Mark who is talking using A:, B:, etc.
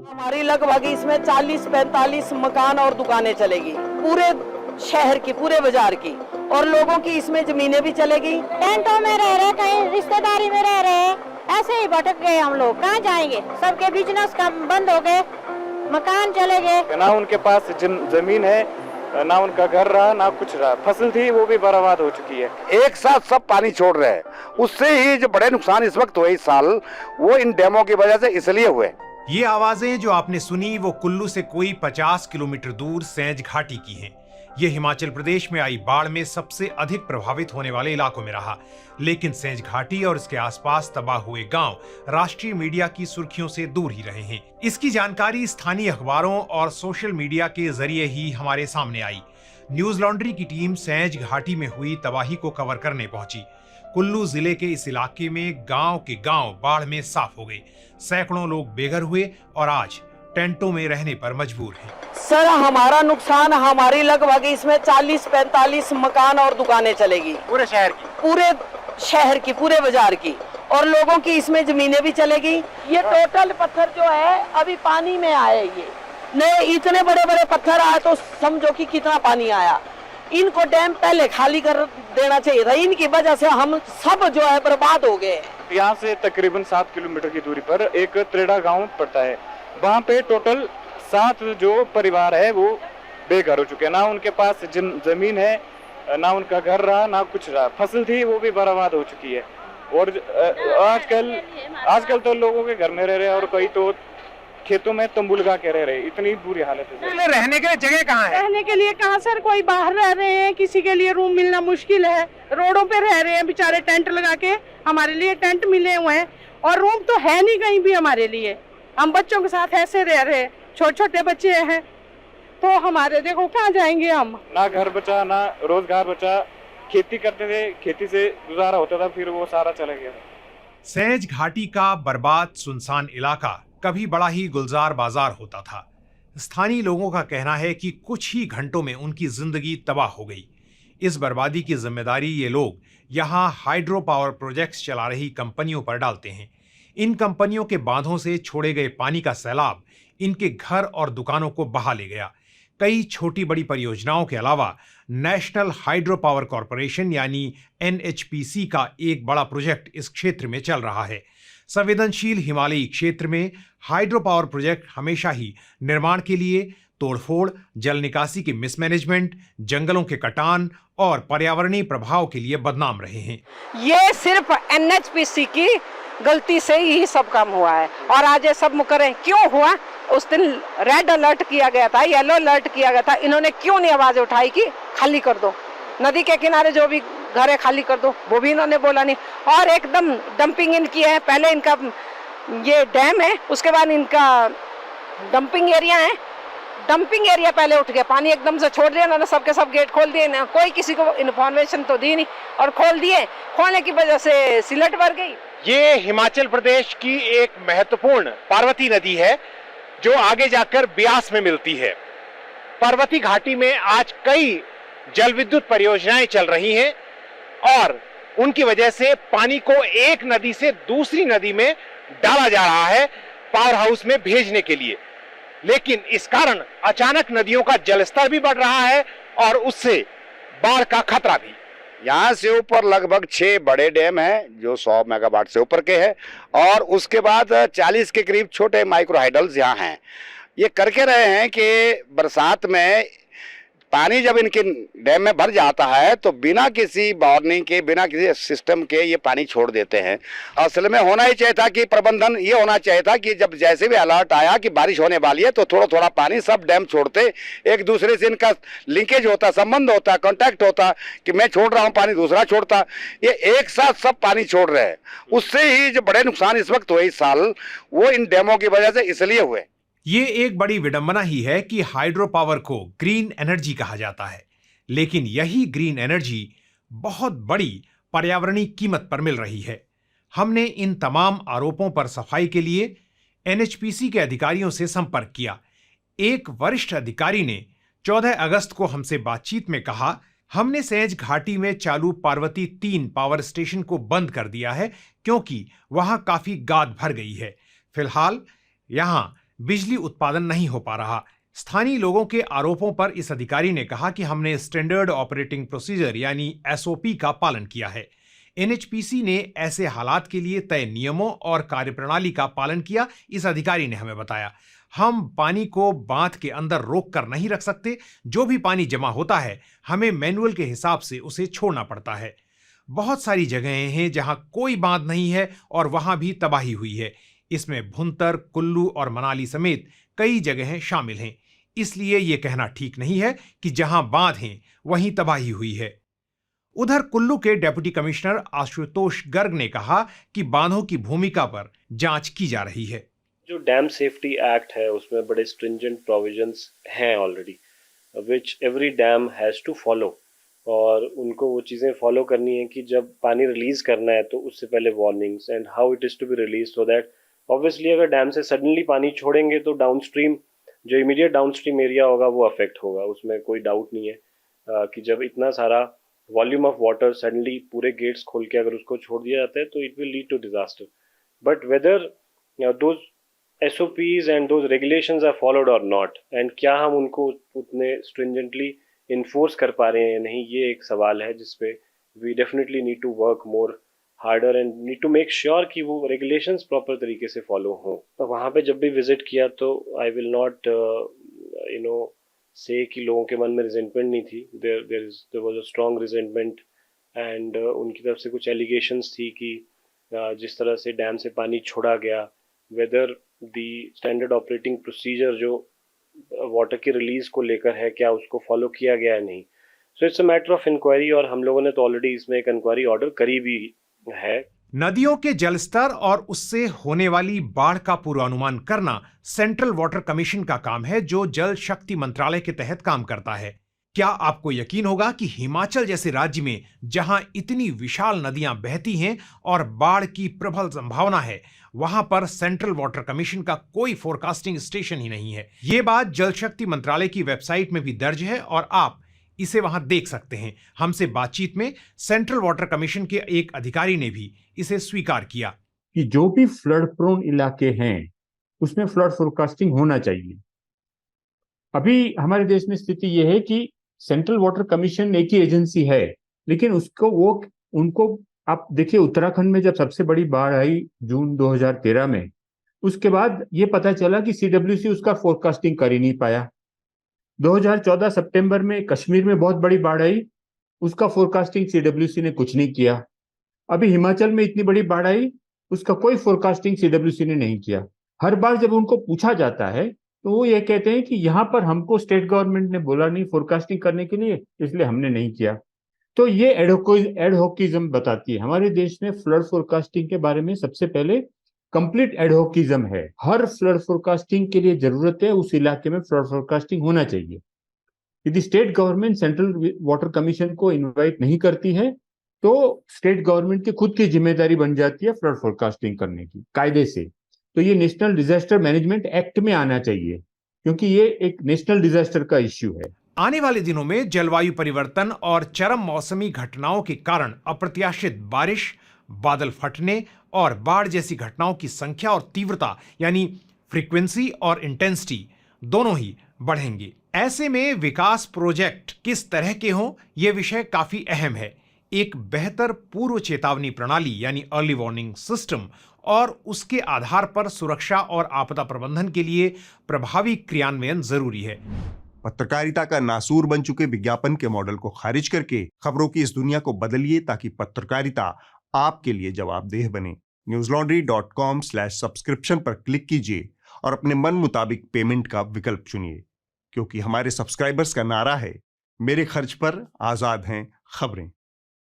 A: हमारी लगभग इसमें 40-45 मकान और दुकानें चलेगी, पूरे शहर की, पूरे बाजार की, और लोगों की इसमें जमीनें भी चलेगी।
B: टेंटों में रह रहे, कहीं रिश्तेदारी में रह रहे, ऐसे ही भटक गए हम लोग। कहाँ जाएंगे? सबके बिजनेस काम बंद हो गए, मकान चले गए।
C: ना उनके पास जमीन है, ना उनका घर रहा, ना कुछ रहा। फसल थी वो भी बर्बाद हो चुकी है।
D: एक साथ सब पानी छोड़ रहे हैं, उससे ही जो बड़े नुकसान इस वक्त हुए इस साल, वो इन डैमों की वजह से इसलिए हुए।
E: ये आवाजें जो आपने सुनी वो कुल्लू से कोई 50 किलोमीटर दूर सैंज घाटी की हैं। ये हिमाचल प्रदेश में आई बाढ़ में सबसे अधिक प्रभावित होने वाले इलाकों में रहा, लेकिन सैंज घाटी और इसके आसपास तबाह हुए गांव राष्ट्रीय मीडिया की सुर्खियों से दूर ही रहे हैं। इसकी जानकारी स्थानीय अखबारों और सोशल मीडिया के जरिए ही हमारे सामने आई। न्यूज लॉन्ड्री की टीम सैंज घाटी में हुई तबाही को कवर करने पहुंची। कुल्लू जिले के इस इलाके में गांव के गांव बाढ़ में साफ हो गए। सैकड़ों लोग बेघर हुए और आज टेंटों में रहने पर मजबूर हैं।
A: सर, हमारा नुकसान, हमारी लगभग इसमें 40-45 मकान और दुकानें चलेगी,
C: पूरे शहर
A: की, पूरे बाजार की, और लोगों की इसमें जमीनें भी चलेगी। ये टोटल पत्थर जो है अभी पानी में आए, ये नहीं, इतने बड़े बड़े पत्थर आए तो समझो कि कितना पानी आया। इनको डैम पहले खाली कर देना चाहिए था, इनकी वजह से हम सब जो है बर्बाद हो गए।
C: यहाँ से तकरीबन 7 किलोमीटर की दूरी पर एक त्रेड़ा गांव पड़ता है। वहाँ पे टोटल 7 जो परिवार है वो बेघर हो चुके हैं। ना उनके पास जमीन है, ना उनका घर रहा, ना कुछ रहा। फसल थी वो भी बर्बाद हो चुकी है। और आजकल तो लोगों के घर में रह रहे हैं और कई तो खेतों में तंबू लगा के रह रहे। इतनी बुरी हालत है।
F: रहने के लिए जगह कहाँ है?
G: रहने के लिए कहाँ सर, कोई बाहर रह रहे हैं, किसी के लिए रूम मिलना मुश्किल है। रोडों पे रह रहे हैं बेचारे, टेंट लगा के। हमारे लिए टेंट मिले हुए हैं और रूम तो है नहीं कहीं भी हमारे लिए। हम बच्चों के साथ ऐसे रह रहे हैं, छोटे छोटे बच्चे हैं, तो हमारे देखो कहाँ जाएंगे हम।
C: ना घर बचा, ना रोजगार बचा। खेती करते थे, खेती से गुजारा होता था, फिर वो सारा चला गया।
E: सैंज घाटी का बर्बाद सुनसान इलाका कभी बड़ा ही गुलजार बाजार होता था। स्थानीय लोगों का कहना है कि कुछ ही घंटों में उनकी जिंदगी तबाह हो गई। इस बर्बादी की जिम्मेदारी ये लोग यहाँ हाइड्रो पावर प्रोजेक्ट्स चला रही कंपनियों पर डालते हैं। इन कंपनियों के बांधों से छोड़े गए पानी का सैलाब इनके घर और दुकानों को बहा ले गया। कई छोटी बड़ी परियोजनाओं के अलावा नेशनल हाइड्रो पावर कॉरपोरेशन यानी NHPC का एक बड़ा प्रोजेक्ट इस क्षेत्र में चल रहा है। संवेदनशील हिमालयी क्षेत्र में हाइड्रो पावर प्रोजेक्ट हमेशा ही निर्माण के लिए तोड़फोड़, जल निकासी की मिसमैनेजमेंट, जंगलों के कटान और पर्यावरणीय प्रभाव के लिए बदनाम रहे हैं।
H: ये सिर्फ NHPC की गलती से ही सब काम हुआ है और आज ये सब मुकर्रर क्यों हुआ? उस दिन रेड अलर्ट किया गया था, येलो अलर्ट किया गया था, इन्होंने क्यों नहीं आवाज उठाई कि खाली कर दो, नदी के किनारे जो भी घर है खाली कर दो? वो भी इन्होंने बोला नहीं। और एकदम डंपिंग इनकी है। पहले इनका ये डैम है, उसके बाद इनका डंपिंग एरिया है। डंपिंग एरिया पहले उठ गया, पानी एकदम से छोड़ दिया ना, सबके सब गेट खोल दिए ना, कोई किसी को इन्फॉर्मेशन तो दी नहीं और खोल दिए। खोलने की वजह से सिलट भर गई।
F: ये हिमाचल प्रदेश की एक महत्वपूर्ण पार्वती नदी है जो आगे जाकर ब्यास में मिलती है। पार्वती घाटी में आज कई जल विद्युत परियोजनाएं चल रही हैं और उनकी वजह से पानी को एक नदी से दूसरी नदी में डाला जा रहा है पावर हाउस में भेजने के लिए। लेकिन इस कारण अचानक नदियों का जलस्तर भी बढ़ रहा है और उससे बाढ़ का खतरा भी।
D: यहाँ से ऊपर लगभग 6 बड़े डैम हैं जो 100 मेगावाट से ऊपर के हैं और उसके बाद 40 के करीब छोटे माइक्रो हाइडल्स यहाँ हैं। ये करके रहे हैं कि बरसात में पानी जब इनके डैम में भर जाता है तो बिना किसी वार्निंग के, बिना किसी सिस्टम के ये पानी छोड़ देते हैं। असल में होना ही चाहिए था कि प्रबंधन ये होना चाहिए था कि जब जैसे भी अलर्ट आया कि बारिश होने वाली है तो थोड़ा थोड़ा पानी सब डैम छोड़ते, एक दूसरे से इनका लिंकेज होता, संबंध होता, कांटेक्ट होता कि मैं छोड़ रहा हूँ पानी, दूसरा छोड़ता। ये एक साथ सब पानी छोड़ रहे हैं, उससे ही जो बड़े नुकसान इस वक्त हुए इस साल, वो इन डैमों की वजह से इसलिए हुए।
E: ये एक बड़ी विडंबना ही है कि हाइड्रो पावर को ग्रीन एनर्जी कहा जाता है, लेकिन यही ग्रीन एनर्जी बहुत बड़ी पर्यावरणीय कीमत पर मिल रही है। हमने इन तमाम आरोपों पर सफाई के लिए NHPC के अधिकारियों से संपर्क किया। एक वरिष्ठ अधिकारी ने 14 अगस्त को हमसे बातचीत में कहा, हमने सैंज घाटी में चालू पार्वती 3 पावर स्टेशन को बंद कर दिया है क्योंकि वहां काफी गाद भर गई है। फिलहाल यहां बिजली उत्पादन नहीं हो पा रहा। स्थानीय लोगों के आरोपों पर इस अधिकारी ने कहा कि हमने स्टैंडर्ड ऑपरेटिंग प्रोसीजर यानी एसओपी का पालन किया है। एनएचपीसी ने ऐसे हालात के लिए तय नियमों और कार्यप्रणाली का पालन किया, इस अधिकारी ने हमें बताया। हम पानी को बांध के अंदर रोक कर नहीं रख सकते। जो भी पानी जमा होता है हमें मैनुअल के हिसाब से उसे छोड़ना पड़ता है। बहुत सारी जगहें हैं जहां कोई बांध नहीं है और वहां भी तबाही हुई है। इसमें भुंतर, कुल्लू और मनाली समेत कई जगहें शामिल हैं। इसलिए यह कहना ठीक नहीं है कि जहां बांध हैं वहीं तबाही हुई है। उधर कुल्लू के डेप्यूटी कमिश्नर आशुतोष गर्ग ने कहा कि बांधों की भूमिका पर जांच की जा रही है।
I: जो डैम सेफ्टी एक्ट है उसमें बड़े स्ट्रिंजेंट प्रोविजंस हैं already, which every dam has to follow, और उनको वो चीज़ें फॉलो करनी है कि जब पानी रिलीज करना है तो उससे पहले warnings and how it is to be release, so that obviously अगर डैम से सडनली पानी छोड़ेंगे तो डाउनस्ट्रीम जो इमीडिएट डाउनस्ट्रीम एरिया होगा वो अफेक्ट होगा, उसमें कोई डाउट नहीं है कि जब इतना सारा वॉल्यूम ऑफ वाटर सडनली पूरे गेट्स खोल के अगर उसको छोड़ दिया जाता है तो it will lead to disaster. But whether those SOPs and those regulations are followed or not, and क्या हम उनको उतने stringently enforce कर पा रहे हैं या नहीं, ये एक सवाल है जिसपे we definitely need to work more harder and need to make sure कि वो regulations proper तरीके से follow हों। तो वहाँ पे जब भी visit किया तो I will not say कि लोगों के मन में resentment नहीं थी, there was a strong resentment and उनकी तरफ से कुछ allegations थी कि जिस तरह से डैम से पानी छोड़ा गया, whether the standard operating procedure जो वाटर की रिलीज को लेकर है क्या उसको फॉलो किया गया है नहीं। So it's a matter of inquiry, और हम लोगों ने तो ऑलरेडी इसमें एक इंक्वायरी ऑर्डर करी भी है।
E: नदियों के जलस्तर और उससे होने वाली बाढ़ का पूर्वानुमान करना सेंट्रल वाटर कमीशन का काम है, जो जल शक्ति मंत्रालय के तहत काम करता है। क्या आपको यकीन होगा कि हिमाचल जैसे राज्य में जहां इतनी विशाल नदियां बहती हैं और बाढ़ की प्रबल संभावना है, वहां पर सेंट्रल वाटर कमीशन का कोई फोरकास्टिंग स्टेशन ही नहीं है। ये बात जल शक्ति मंत्रालय की वेबसाइट में भी दर्ज है और आप इसे वहां देख सकते हैं। हमसे बातचीत में सेंट्रल वाटर कमीशन के एक अधिकारी ने भी इसे स्वीकार किया
J: कि जो भी फ्लड प्रोन इलाके हैं उसमें फ्लड फोरकास्टिंग होना चाहिए। अभी हमारे देश में स्थिति यह है कि सेंट्रल वाटर कमीशन एक ही एजेंसी है, लेकिन उनको आप देखिए, उत्तराखंड में जब सबसे बड़ी बाढ़ आई जून 2013 में, उसके बाद ये पता चला कि CWC उसका फोरकास्टिंग कर ही नहीं पाया। 2014 सितंबर में कश्मीर में बहुत बड़ी बाढ़ आई, उसका फोरकास्टिंग CWC ने कुछ नहीं किया। अभी हिमाचल में इतनी बड़ी बाढ़ आई, उसका कोई फोरकास्टिंग CWC ने नहीं किया। हर बार जब उनको पूछा जाता है तो वो ये कहते हैं कि यहाँ पर हमको स्टेट गवर्नमेंट ने बोला नहीं फोरकास्टिंग करने के लिए, इसलिए हमने नहीं किया। तो ये एडहोकिज्म बताती है। हमारे देश में फ्लड फोरकास्टिंग के बारे में सबसे पहले कंप्लीट एडहोकिज्म है। हर फ्लड फोरकास्टिंग के लिए जरूरत है उस इलाके में फ्लड फोरकास्टिंग होना चाहिए। यदि state government central water commission को इनवाइट नहीं करती है तो स्टेट गवर्नमेंट की खुद की जिम्मेदारी बन जाती है फ्लड फोरकास्टिंग करने की कायदे से। तो ये नेशनल डिजास्टर मैनेजमेंट एक्ट में आना चाहिए, क्योंकि ये एक नेशनल डिजास्टर का इश्यू है।
E: आने वाले दिनों में जलवायु परिवर्तन और चरम मौसमी घटनाओं के कारण अप्रत्याशित बारिश, बादल फटने और बाढ़ जैसी घटनाओं की संख्या और तीव्रता यानी फ्रीक्वेंसी और इंटेंसिटी दोनों ही बढ़ेंगे। ऐसे में विकास प्रोजेक्ट किस तरह के हों, यह विषय काफी अहम है। एक बेहतर पूर्व चेतावनी प्रणाली यानी अर्ली वार्निंग सिस्टम और उसके आधार पर सुरक्षा और आपदा प्रबंधन के लिए प्रभावी क्रियान्वयन जरूरी है।
K: पत्रकारिता का नासूर बन चुके विज्ञापन के मॉडल को खारिज करके खबरों की इस दुनिया को बदलिए ताकि पत्रकारिता आपके लिए जवाबदेह बने। newslaundry.com/subscription पर क्लिक कीजिए और अपने मन मुताबिक पेमेंट का विकल्प चुनिए, क्योंकि हमारे सब्सक्राइबर्स का नारा है, मेरे खर्च पर आजाद हैं खबरें।